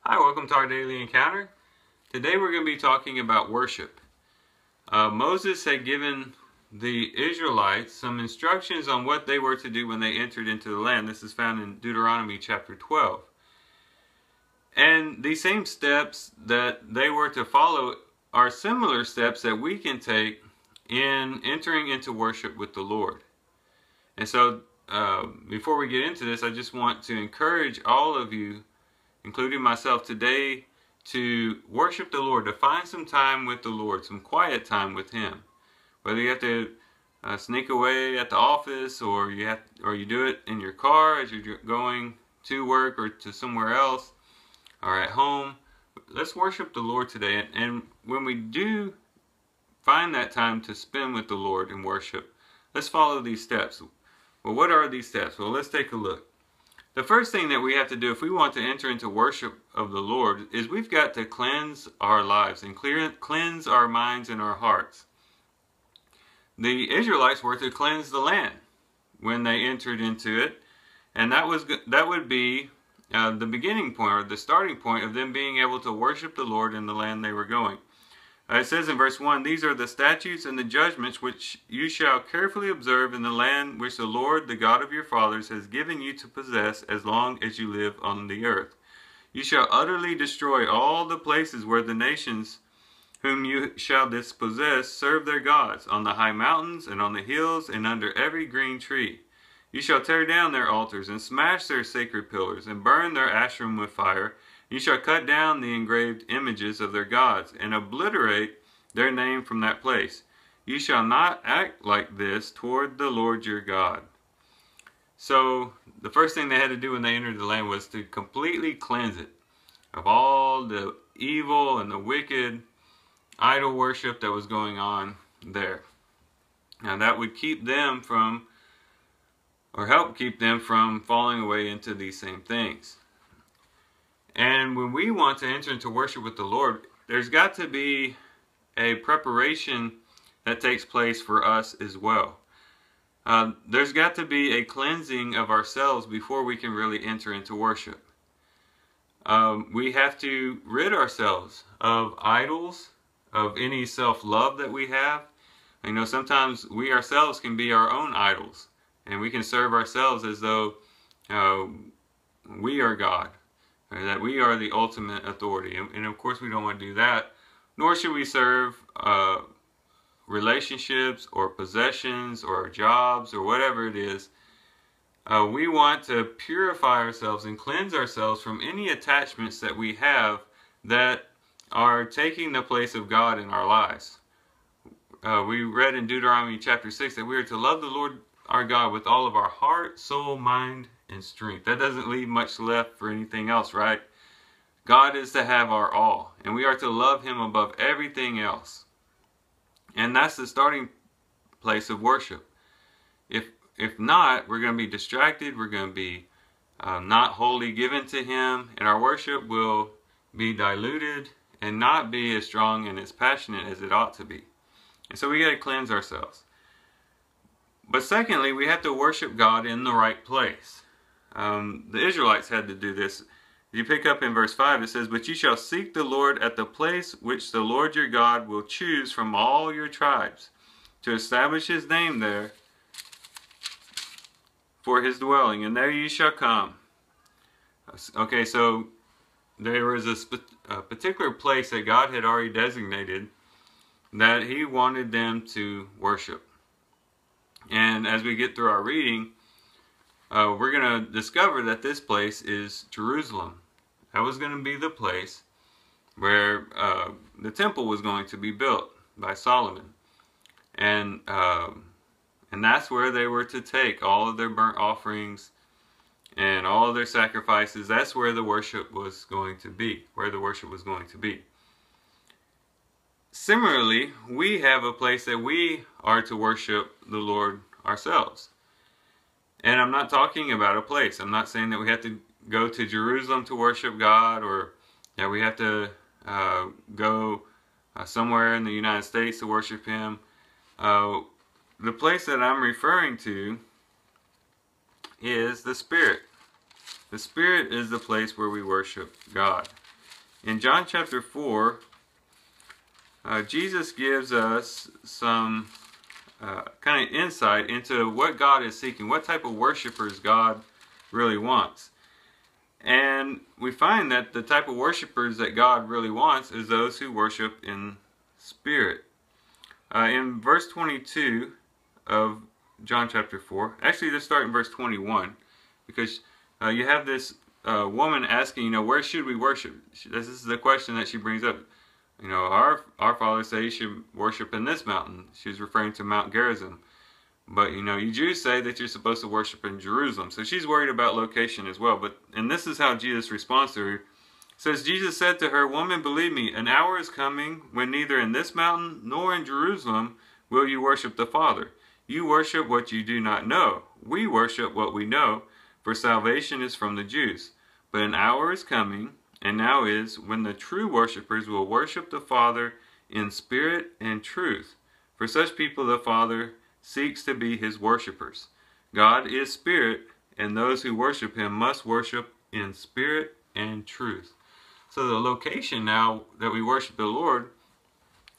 Hi, welcome to our daily encounter. Today we're going to be talking about worship. Moses had given the Israelites some instructions on what they were to do when they entered into the land. This is found in Deuteronomy chapter 12. And these same steps that they were to follow are similar steps that we can take in entering into worship with the Lord. And so before we get into this, I just want to encourage all of you, including myself today, to worship the Lord, to find some time with the Lord, some quiet time with Him. Whether you have to sneak away at the office, or you do it in your car as you're going to work or to somewhere else, or at home, let's worship the Lord today. And when we do find that time to spend with the Lord in worship, let's follow these steps. Well, what are these steps? Well, let's take a look. The first thing that we have to do if we want to enter into worship of the Lord is we've got to cleanse our lives and cleanse our minds and our hearts. The Israelites were to cleanse the land when they entered into it, and that would be the beginning point, or the starting point of them being able to worship the Lord in the land they were going. It says in verse 1, "These are the statutes and the judgments which you shall carefully observe in the land which the Lord, the God of your fathers, has given you to possess as long as you live on the earth. You shall utterly destroy all the places where the nations whom you shall dispossess serve their gods, on the high mountains and on the hills and under every green tree. You shall tear down their altars and smash their sacred pillars and burn their Asherim with fire. You shall cut down the engraved images of their gods and obliterate their name from that place. You shall not act like this toward the Lord your God." So the first thing they had to do when they entered the land was to completely cleanse it of all the evil and the wicked idol worship that was going on there. Now that would keep them from, or help keep them from, falling away into these same things. And when we want to enter into worship with the Lord, there's got to be a preparation that takes place for us as well. There's got to be a cleansing of ourselves before we can really enter into worship. We have to rid ourselves of idols, of any self-love that we have. You know, sometimes we ourselves can be our own idols, and we can serve ourselves as though we are God, or that we are the ultimate authority. And of course we don't want to do that, nor should we serve relationships or possessions or jobs or whatever it is. We want to purify ourselves and cleanse ourselves from any attachments that we have that are taking the place of God in our lives. We read in Deuteronomy chapter 6 that we are to love the Lord our God with all of our heart, soul, mind, and strength. That doesn't leave much left for anything else, right? God is to have our all, and we are to love Him above everything else. And that's the starting place of worship. If not, we're going to be distracted, we're going to be not wholly given to Him, and our worship will be diluted and not be as strong and as passionate as it ought to be. And so we got to cleanse ourselves. But secondly, we have to worship God in the right place. The Israelites had to do this. If you pick up in verse 5, it says, "But you shall seek the Lord at the place which the Lord your God will choose from all your tribes, to establish His name there for His dwelling, and there you shall come." Okay, so there was a particular place that God had already designated that He wanted them to worship. And as we get through our reading, we're going to discover that this place is Jerusalem. That was going to be the place where the temple was going to be built by Solomon. And that's where they were to take all of their burnt offerings and all of their sacrifices. That's where the worship was going to be, Similarly, we have a place that we are to worship the Lord ourselves. And I'm not talking about a place. I'm not saying that we have to go to Jerusalem to worship God, or that we have to go somewhere in the United States to worship Him. The place that I'm referring to is the Spirit. The Spirit is the place where we worship God. in John chapter 4, Jesus gives us some kind of insight into what God is seeking, what type of worshipers God really wants. And we find that the type of worshipers that God really wants is those who worship in spirit. In verse 22 of John chapter 4, actually let's start in verse 21, because you have this woman asking, where should we worship? This is the question that she brings up. Our fathers say you should worship in this mountain. She's referring to Mount Gerizim. But, you Jews say that you're supposed to worship in Jerusalem. So she's worried about location as well. And this is how Jesus responds to her. It says, Jesus said to her, "Woman, believe me, an hour is coming when neither in this mountain nor in Jerusalem will you worship the Father. You worship what you do not know. We worship what we know, for salvation is from the Jews. But an hour is coming, and now is, when the true worshipers will worship the Father in spirit and truth. For such people the Father seeks to be his worshipers. God is spirit, and those who worship him must worship in spirit and truth." So the location now that we worship the Lord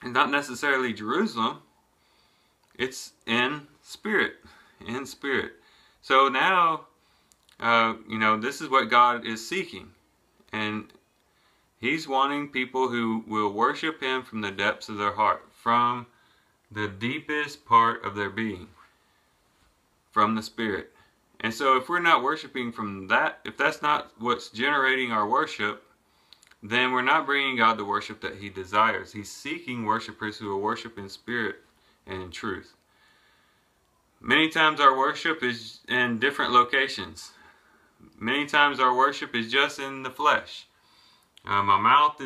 is not necessarily Jerusalem. It's in spirit. In spirit. So now, this is what God is seeking. And he's wanting people who will worship him from the depths of their heart, from the deepest part of their being, from the spirit. And so if we're not worshiping from that, if that's not what's generating our worship, then we're not bringing God the worship that he desires. He's seeking worshipers who will worship in spirit and in truth. Many times our worship is in different locations. Many times our worship is just in the flesh. My mouth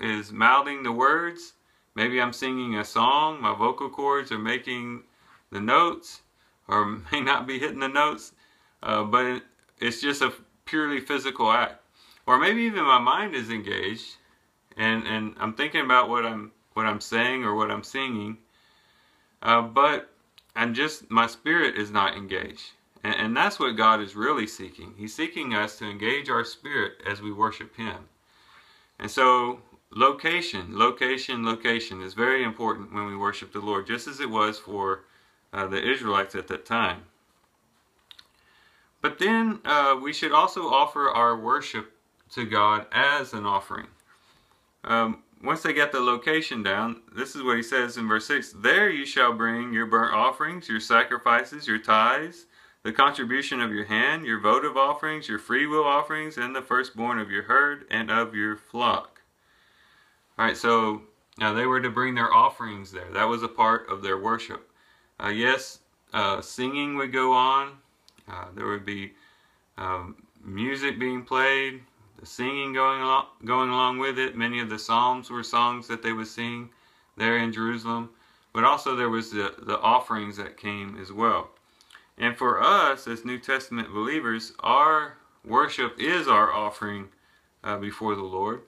is mouthing the words. Maybe I'm singing a song, my vocal cords are making the notes, or may not be hitting the notes, but it's just a purely physical act. Or maybe even my mind is engaged, and I'm thinking about what I'm saying or what I'm singing, but my spirit is not engaged. And that's what God is really seeking. He's seeking us to engage our spirit as we worship him. And so location is very important when we worship the Lord, just as it was for the Israelites at that time. But then we should also offer our worship to God as an offering. Once they get the location down, this is what he says in verse 6. "There you shall bring your burnt offerings, your sacrifices, your tithes, the contribution of your hand, your votive offerings, your freewill offerings, and the firstborn of your herd and of your flock." Alright, so now they were to bring their offerings there. That was a part of their worship. Singing would go on. There would be music being played, the singing going along with it. Many of the psalms were songs that they would sing there in Jerusalem. But also there was the offerings that came as well. And for us as New Testament believers, our worship is our offering before the Lord.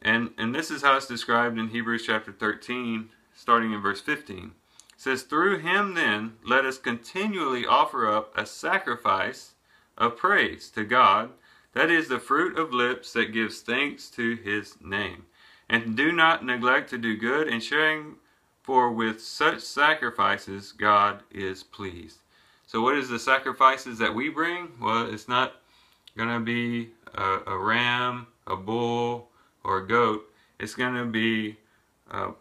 And this is how it's described in Hebrews chapter 13, starting in verse 15. It says, "Through him then, let us continually offer up a sacrifice of praise to God, that is the fruit of lips that gives thanks to his name. And do not neglect to do good and sharing, for with such sacrifices God is pleased." So what is the sacrifices that we bring? Well, it's not going to be a ram, a bull, or a goat. It's going to be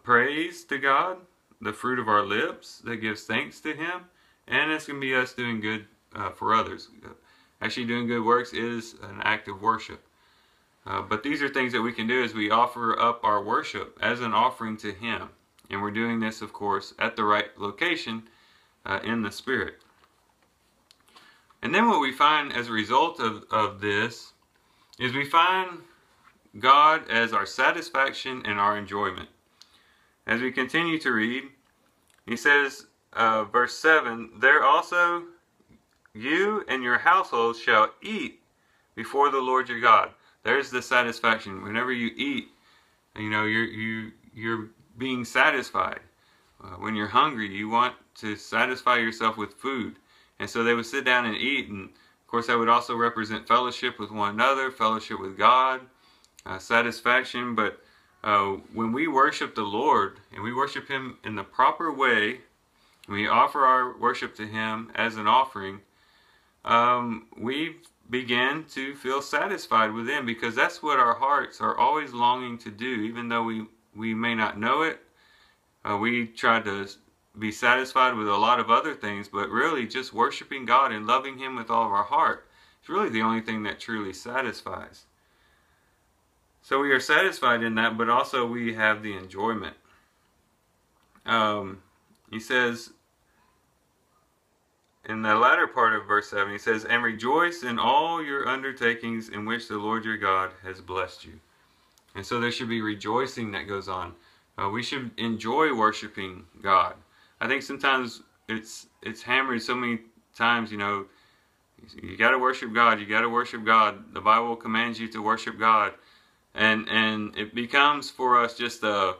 praise to God, the fruit of our lips that gives thanks to him, and it's going to be us doing good for others. Actually, doing good works is an act of worship. But these are things that we can do as we offer up our worship as an offering to him. And we're doing this, of course, at the right location in the Spirit. And then what we find as a result of this is we find God as our satisfaction and our enjoyment. As we continue to read, he says, verse 7, "There also you and your household shall eat before the Lord your God." There's the satisfaction. Whenever you eat, you're being satisfied. When you're hungry, you want to satisfy yourself with food. And so they would sit down and eat, and of course that would also represent fellowship with one another, fellowship with God. satisfaction. But when we worship the Lord and we worship Him in the proper way, we offer our worship to Him as an offering, we begin to feel satisfied with Him, because that's what our hearts are always longing to do. Even though we may not know it, we try to be satisfied with a lot of other things, but really just worshiping God and loving Him with all of our heart is really the only thing that truly satisfies. So we are satisfied in that, but also we have the enjoyment. He says in the latter part of verse 7, he says, "And rejoice in all your undertakings in which the Lord your God has blessed you." And so there should be rejoicing that goes on. We should enjoy worshiping God. I think sometimes it's hammered so many times, you know, you got to worship God. You got to worship God. The Bible commands you to worship God, and it becomes for us just a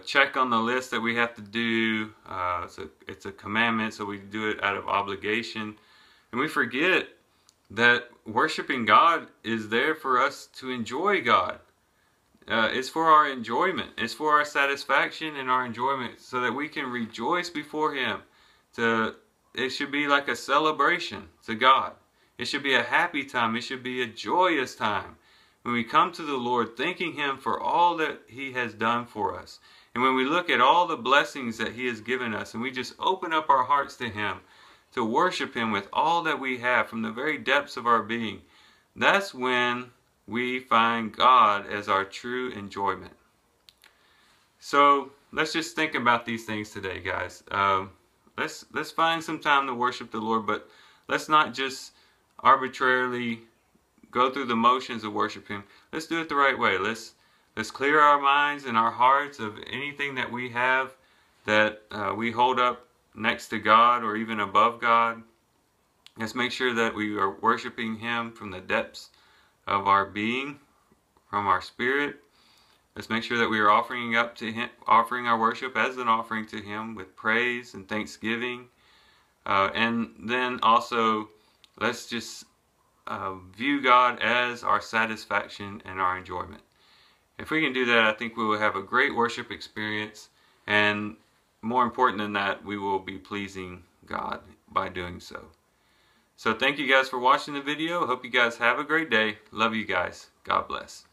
check on the list that we have to do. It's a commandment, so we do it out of obligation, and we forget that worshiping God is there for us to enjoy God. It's for our enjoyment. It's for our satisfaction and our enjoyment, so that we can rejoice before Him. It should be like a celebration to God. It should be a happy time. It should be a joyous time when we come to the Lord, thanking Him for all that He has done for us. And when we look at all the blessings that He has given us, and we just open up our hearts to Him, to worship Him with all that we have from the very depths of our being, that's when we find God as our true enjoyment. So let's just think about these things today, guys. Let's find some time to worship the Lord, but let's not just arbitrarily go through the motions of worship Him. Let's do it the right way. Let's clear our minds and our hearts of anything that we have that we hold up next to God or even above God. Let's make sure that we are worshiping Him from the depths of our being, from our spirit. Let's make sure that we are offering up to Him, offering our worship as an offering to Him with praise and thanksgiving. And then also, let's just view God as our satisfaction and our enjoyment. If we can do that, I think we will have a great worship experience, and more important than that, we will be pleasing God by doing so. So thank you guys for watching the video. Hope you guys have a great day. Love you guys. God bless.